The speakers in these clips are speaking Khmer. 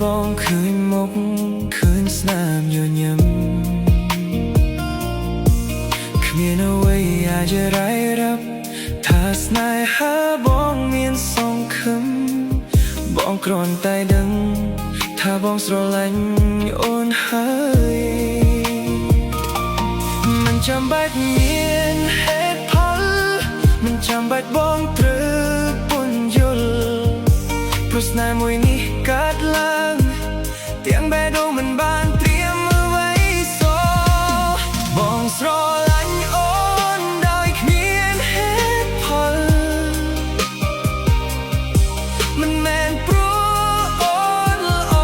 បងឃើញមុខឃើញស្នាមញញឹមគ្មានអ្វីអាចរាយរាប់ថាស្នេហាបងមានសង្ឃឹមបងគ្រាន់តែដឹងថាបងស្រឡាញ់អូនហើយមិនចាំបាច់មានហេតុផលមិនចាំបាច់បងត្រូវពន្យល់ព្រោះស្នេហ៍មួយនេះកើតឡើងទាំងបេះដូងមិនបានត្រៀមអ្វីសោះបងស្រឡាញ់អូនដោយគ្មានហេតុផលមិនមែនព្រោះអូនល្អ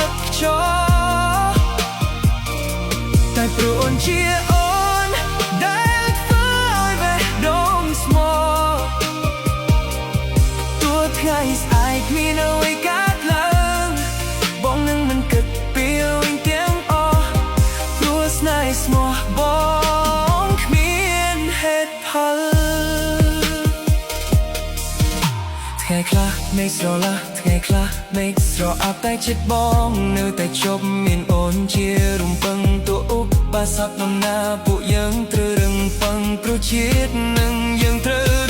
ឥតខ្ចោះតែព្រោះអូនជាអូនដែលធ្វើឲ្យបេះដូងស្មោះទោះថ្ងៃស្អែកមានអ្វីកើតឡើងបងនឹងមិនគិតពីវិញទាំងអស់ព្រោះស្នេហ៍ស្មោះបងគ្មានហេតុផលថ្ងៃខ្លះមេឃស្រឡះថ្ងៃខ្លះមេឃស្រអាប់តែចិត្តបងនៅតែជប់មានអូនជារំពឹងតួឧបសគ្គនំណាពួកយើងត្រូវរឹងពឹងព្រោះជាតិនឹងយើងត្រូវ